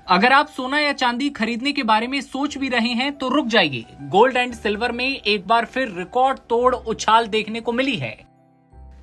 अगर आप सोना या चांदी खरीदने के बारे में सोच भी रहे हैं तो रुक जाइए। गोल्ड एंड सिल्वर में एक बार फिर रिकॉर्ड तोड़ उछाल देखने को मिली है।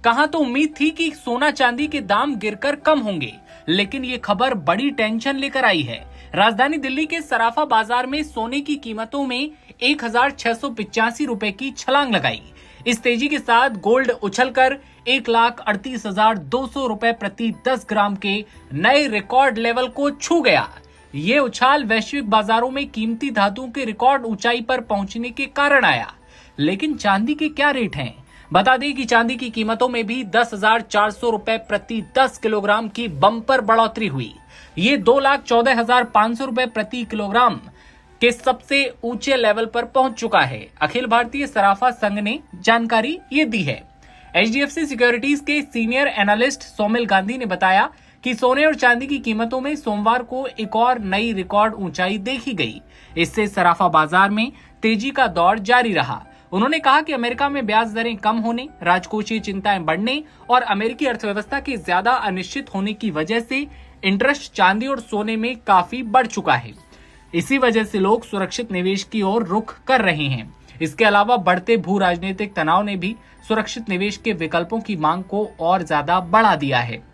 कहां तो उम्मीद थी कि सोना चांदी के दाम गिरकर कम होंगे, लेकिन ये खबर बड़ी टेंशन लेकर आई है। राजधानी दिल्ली के सराफा बाजार में सोने की कीमतों में 1,685 रुपए की छलांग लगाई। इस तेजी के साथ गोल्ड उछलकर 1,38,200 रुपए प्रति 10 ग्राम के नए रिकॉर्ड लेवल को छू गया। ये उछाल वैश्विक बाजारों में कीमती धातुओं के रिकॉर्ड ऊंचाई पर पहुंचने के कारण आया। लेकिन चांदी के क्या रेट हैं? बता दें कि चांदी की कीमतों में भी 10,400 रुपए प्रति 10 किलोग्राम की बम्पर बढ़ोतरी हुई। ये 2,14,500 रुपए प्रति किलोग्राम के सबसे ऊंचे लेवल पर पहुंच चुका है। अखिल भारतीय सराफा संघ ने जानकारी ये दी है। HDFC सिक्योरिटीज के सीनियर एनालिस्ट सोमिल गांधी ने बताया कि सोने और चांदी की कीमतों में सोमवार को एक और नई रिकॉर्ड ऊंचाई देखी गई। इससे सराफा बाजार में तेजी का दौर जारी रहा। उन्होंने कहा कि अमेरिका में ब्याज दरें कम होने, राजकोषीय चिंताएं बढ़ने और अमेरिकी अर्थव्यवस्था के ज्यादा अनिश्चित होने की वजह से इंटरेस्ट चांदी और सोने में काफी बढ़ चुका है। इसी वजह से लोग सुरक्षित निवेश की ओर रुख कर रहे हैं। इसके अलावा बढ़ते भू राजनीतिक तनाव ने भी सुरक्षित निवेश के विकल्पों की मांग को और ज्यादा बढ़ा दिया है।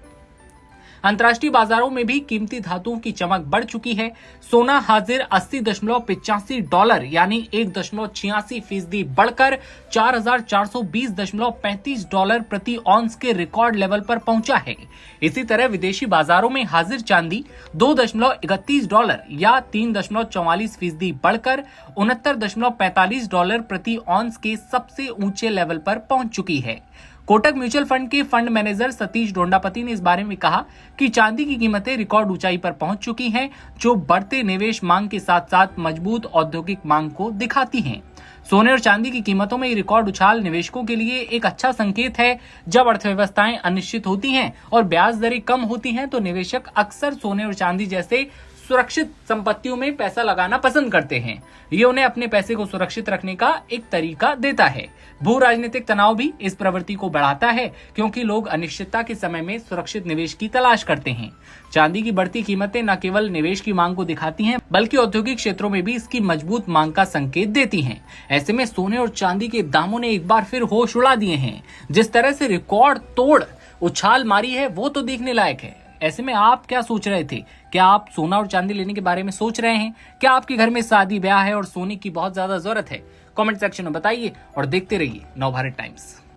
अंतर्राष्ट्रीय बाजारों में भी कीमती धातुओं की चमक बढ़ चुकी है। सोना हाजिर $80.85 यानी 1.86% बढ़कर $4,420.35 प्रति ऑन्स के रिकॉर्ड लेवल पर पहुंचा है। इसी तरह विदेशी बाजारों में हाजिर चांदी $2.31 या 3.44% बढ़कर $69.45 प्रति ऑन्स के सबसे ऊंचे लेवल पर पहुंच चुकी है। कोटक म्यूचुअल फंड के फंड मैनेजर सतीश डोंडापति ने इस बारे में कहा कि चांदी की कीमतें रिकॉर्ड ऊंचाई पर पहुंच चुकी हैं, जो बढ़ते निवेश मांग के साथ साथ मजबूत औद्योगिक मांग को दिखाती हैं। सोने और चांदी की कीमतों में रिकॉर्ड उछाल निवेशकों के लिए एक अच्छा संकेत है। जब अर्थव्यवस्थाएं अनिश्चित होती हैं और ब्याज दरें कम होती हैं तो निवेशक अक्सर सोने और चांदी जैसे सुरक्षित संपत्तियों में पैसा लगाना पसंद करते हैं। ये उन्हें अपने पैसे को सुरक्षित रखने का एक तरीका देता है। भू राजनीतिक तनाव भी इस प्रवृत्ति को बढ़ाता है, क्योंकि लोग अनिश्चितता के समय में सुरक्षित निवेश की तलाश करते हैं। चांदी की बढ़ती कीमतें न केवल निवेश की मांग को दिखाती हैं, बल्कि औद्योगिक क्षेत्रों में भी इसकी मजबूत मांग का संकेत देती हैं। ऐसे में सोने और चांदी के दामों ने एक बार फिर होश उड़ा दिए हैं। जिस तरह से रिकॉर्ड तोड़ उछाल मारी है वो तो देखने लायक है। ऐसे में आप क्या सोच रहे थे? क्या आप सोना और चांदी लेने के बारे में सोच रहे हैं? क्या आपके घर में शादी ब्याह है और सोने की बहुत ज्यादा जरूरत है? कमेंट सेक्शन में बताइए और देखते रहिए नवभारत टाइम्स।